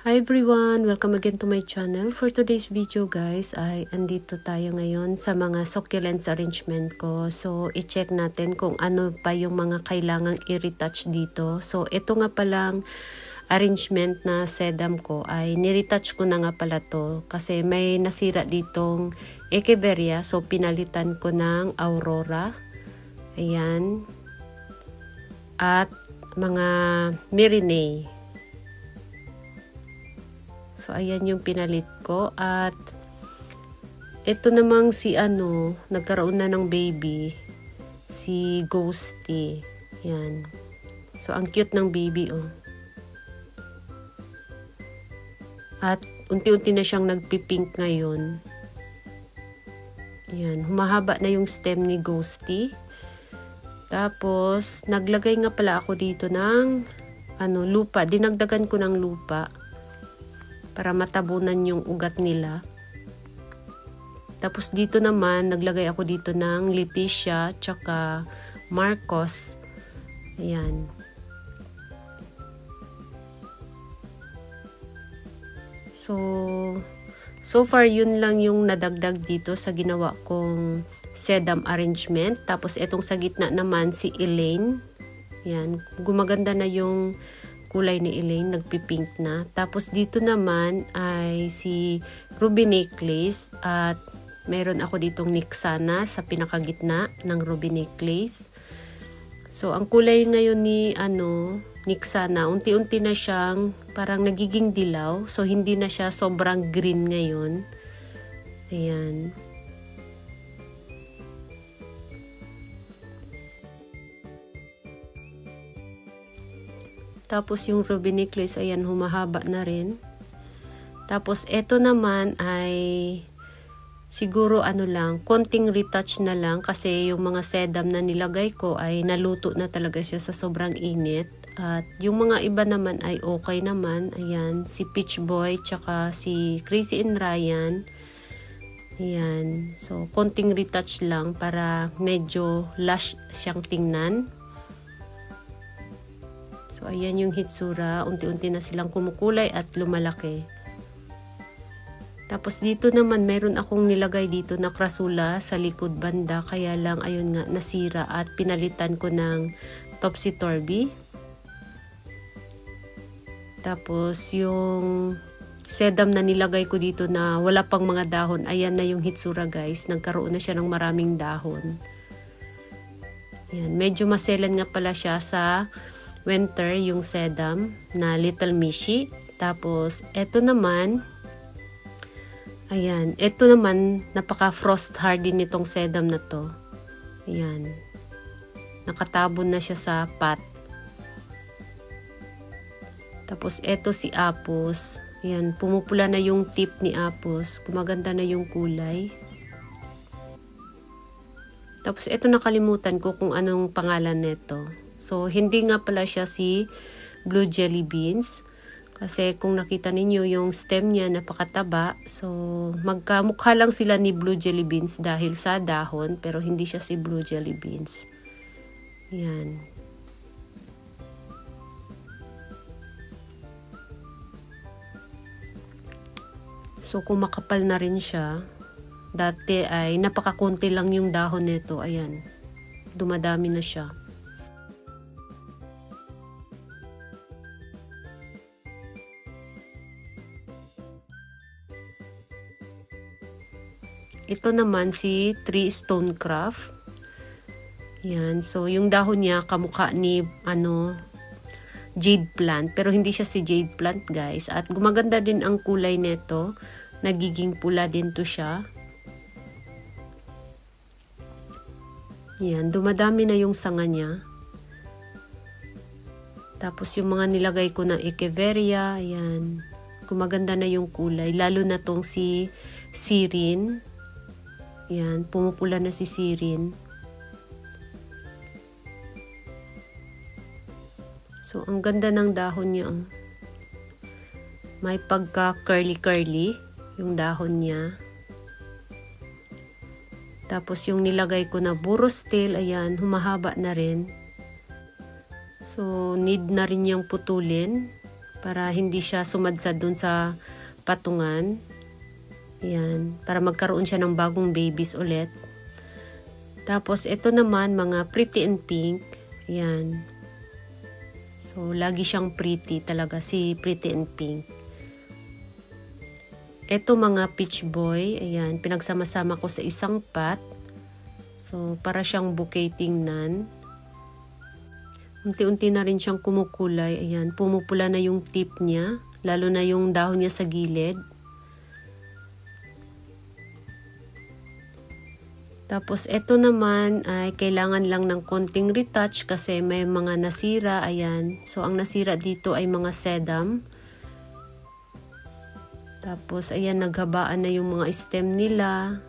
Hi everyone! Welcome again to my channel. For today's video guys ay andito tayo ngayon sa mga succulents arrangement ko. So i-check natin kung ano pa yung mga kailangang i-retouch dito. So ito nga palang arrangement na sedum ko ay ni-retouch ko na nga pala to. Kasi may nasira ditong Echeveria. So pinalitan ko ng Aurora. Ayan. At mga Myrenae. So, ayan yung pinalit ko. At, ito namang si nagkaroon na ng baby. Si Ghosty. Yan. So, ang cute ng baby, oh. At, unti-unti na siyang nagpipink ngayon. Yan. Humahaba na yung stem ni Ghosty. Tapos, naglagay nga pala ako dito ng, lupa. Dinagdagan ko ng lupa. Para matabunan yung ugat nila. Tapos dito naman, naglagay ako dito ng Leticia, tsaka Marcos. Ayan. So far yun lang yung nadagdag dito sa ginawa kong sedum arrangement. Tapos itong sa gitna naman si Elaine. Ayan. Gumaganda na yung kulay ni Elaine, nagpipink na. Tapos dito naman ay si Ruby Necklace at meron ako ditong Nixana sa pinakagitna ng Ruby Necklace. So ang kulay ngayon ni Nixana, unti-unti na siyang parang nagiging dilaw. So hindi na siya sobrang green ngayon. Ayan. Tapos yung Ruby Necklace, ayan, humahaba na rin. Tapos ito naman ay siguro konting retouch na lang kasi yung mga sedum na nilagay ko ay naluto na talaga siya sa sobrang init. At yung mga iba naman ay okay naman. Ayan, si Peach Boy tsaka si Crazy and Ryan. Ayan, so konting retouch lang para medyo lush siyang tingnan. So, ayan yung hitsura. Unti-unti na silang kumukulay at lumalaki. Tapos dito naman, meron akong nilagay dito na krasula sa likod banda. Kaya lang, ayun nga, nasira at pinalitan ko ng topsy-turvy. Tapos, yung sedum na nilagay ko dito na wala pang mga dahon. Ayan na yung hitsura guys. Nagkaroon na siya ng maraming dahon. Ayan, medyo maselan nga pala siya sa winter yung sedum na Little Mishi. Tapos, eto naman, ayan, eto naman, napaka frost hardy nitong sedum na to. Ayan. Nakatabon na siya sa pot. Tapos, eto si Apus. Ayan, pumupula na yung tip ni Apus. Gumaganda na yung kulay. Tapos, eto nakalimutan ko kung anong pangalan nito. So, hindi nga pala siya si Blue Jelly Beans. Kasi kung nakita ninyo yung stem niya napakataba. So, magkamukha lang sila ni Blue Jelly Beans dahil sa dahon. Pero hindi siya si Blue Jelly Beans. Yan. So, kung makapal na rin siya. Dati ay napakakunti lang yung dahon nito. Ayan. Dumadami na siya. Ito naman si Tree Stonecraft. Yan. So, yung dahon niya kamukha ni jade plant. Pero hindi siya si jade plant guys. At gumaganda din ang kulay nito. Nagiging pula din to siya. Yan. Dumadami na yung sanga niya. Tapos yung mga nilagay ko ng Echeveria. Yan. Gumaganda na yung kulay. Lalo na tong si Sirin. Yan, pumupula na si Sirin. So, ang ganda ng dahon niya. May pagka curly-curly yung dahon niya. Tapos, yung nilagay ko na burros tail, ayan, humahaba na rin. So, need na rin yung putulin para hindi siya sumadsad dun sa patungan. Yan, para magkaroon siya ng bagong babies ulit. Tapos ito naman mga pretty and pink. Yan. So lagi siyang pretty talaga si pretty and pink. Ito mga peach boy. Ayan, pinagsama-sama ko sa isang pot. So para siyang bouquet tingnan. Unti-unti na rin siyang kumukulay. Ayan, pumupula na yung tip niya. Lalo na yung dahon niya sa gilid. Tapos, ito naman ay kailangan lang ng konting retouch kasi may mga nasira. Ayan. So, ang nasira dito ay mga sedum. Tapos, ayan, naghabaan na yung mga stem nila.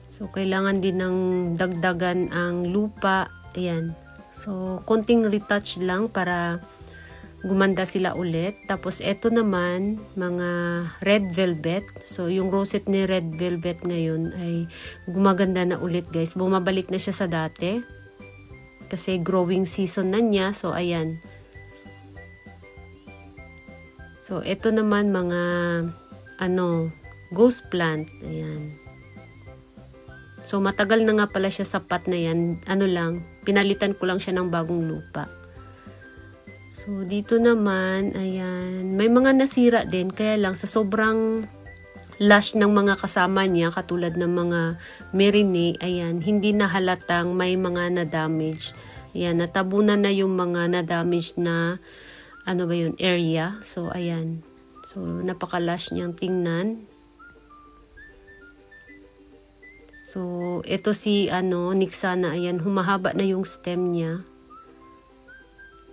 So, kailangan din ng dagdagan ang lupa. Ayan. So, konting retouch lang para gumanda sila ulit. Tapos, eto naman, mga red velvet. So, yung rosette ni red velvet ngayon ay gumaganda na ulit, guys. Bumabalik na siya sa dati. Kasi growing season na niya. So, ayan. So, eto naman, mga, ghost plant. Ayan. So, matagal na nga pala siya sa pot na yan. Pinalitan ko lang siya ng bagong lupa. So, dito naman, ayan, may mga nasira din. Kaya lang, sa sobrang lush ng mga kasama niya, katulad ng mga Merine, ayan, hindi na halatang may mga na-damage. Ayan, natabunan na yung mga na-damage na, area. So, ayan. So, napaka-lush niyang tingnan. So, ito si, Nixana, ayan, humahaba na yung stem niya.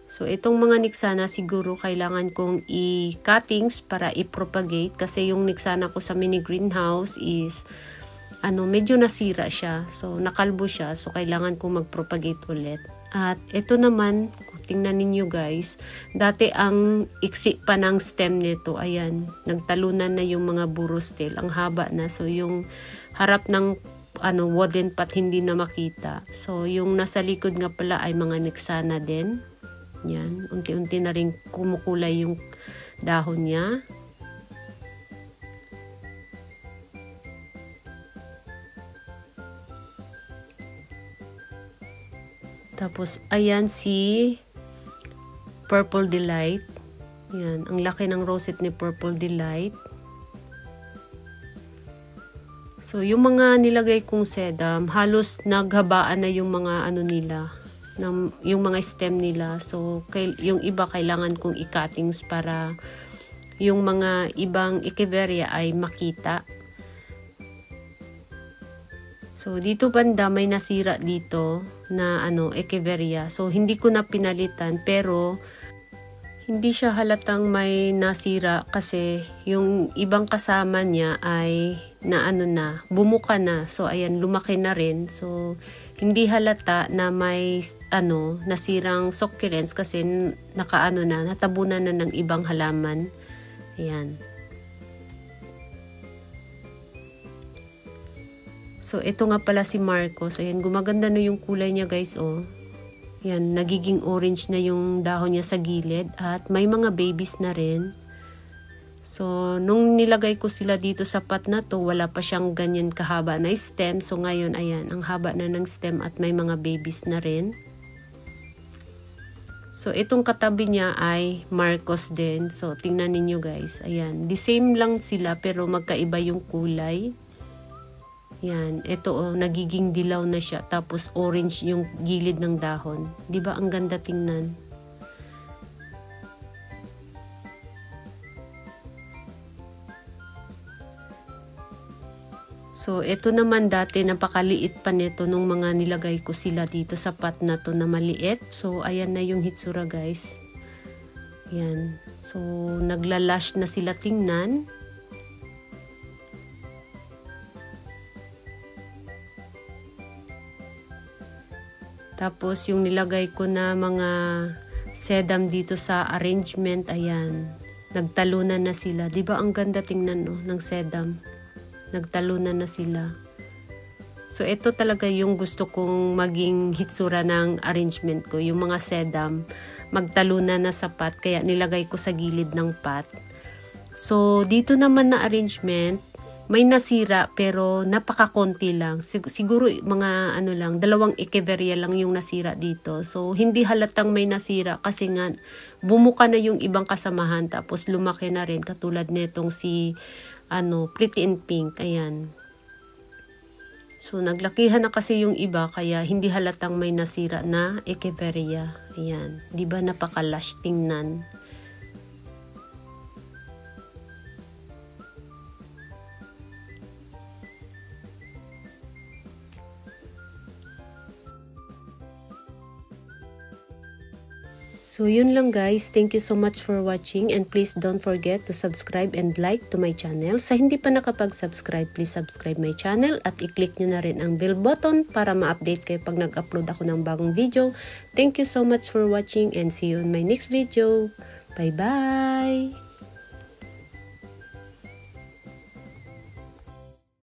So, itong mga Nixana, siguro kailangan kong i-cuttings para i-propagate. Kasi yung Nixana ko sa mini greenhouse is, medyo nasira siya. So, nakalbo siya. So, kailangan kong mag-propagate ulit. At ito naman, tingnan ninyo guys, dati ang iksi pa ng stem nito, ayan, nagtalunan na yung mga burostil. Ang haba na. So, yung harap ng wooden pot hindi na makita. So, yung nasa likod nga pala ay mga Nixana din. Yan. Unti-unti na rin kumukulay yung dahon niya. Tapos, ayan si Purple Delight. Yan. Ang laki ng rosette ni Purple Delight. So, yung mga nilagay kong sedum, halos naghabaan na yung mga nila, yung mga stem nila. So, yung iba kailangan kong i-cuttings para yung mga ibang echeveria ay makita. So, dito banda may nasira dito na echeveria. So, hindi ko na pinalitan pero hindi siya halatang may nasira kasi yung ibang kasama niya ay bumuka na. So, ayan, lumaki na rin. So, hindi halata na may, nasirang succulents kasi natabunan na ng ibang halaman. Ayan. So, ito nga pala si Marcos. Ayan, gumaganda na yung kulay niya, guys, oh. Yan, nagiging orange na yung dahon niya sa gilid at may mga babies na rin. So, nung nilagay ko sila dito sa pot na to, wala pa siyang ganyan kahaba na stem. So, ngayon, ayan, ang haba na ng stem at may mga babies na rin. So, itong katabi niya ay Marcos din. So, tingnan ninyo guys. Ayan, the same lang sila pero magkaiba yung kulay. Yan, ito nagiging dilaw na siya tapos orange yung gilid ng dahon. 'Di ba ang ganda tingnan? So, ito naman dati napakaliit pa nito nung mga nilagay ko sila dito sa pot na to na maliit. So, ayan na yung hitsura guys. Yan. So, naglalash na sila tingnan. Tapos, yung nilagay ko na mga sedum dito sa arrangement, ayan, nagtalunan na sila. Diba ang ganda tingnan, no, ng sedum? Nagtalunan na sila. So, ito talaga yung gusto kong maging hitsura ng arrangement ko. Yung mga sedum, magtalunan na sapat, kaya nilagay ko sa gilid ng pot. So, dito naman na arrangement, may nasira pero napakakonti lang. Siguro mga lang, 2 echeveria lang yung nasira dito. So, hindi halatang may nasira kasi nga bumuka na yung ibang kasamahan tapos lumaki na rin katulad netong si Pretty in Pink. Ayan. So, naglakihan na kasi yung iba kaya hindi halatang may nasira na echeveria. Ayan. Diba napaka-lush tingnan? So, yun lang guys. Thank you so much for watching and please don't forget to subscribe and like to my channel. Sa hindi pa nakapag-subscribe, please subscribe my channel at i-click nyo na rin ang bell button para ma-update kayo pag nag-upload ako ng bagong video. Thank you so much for watching and see you in my next video. Bye-bye!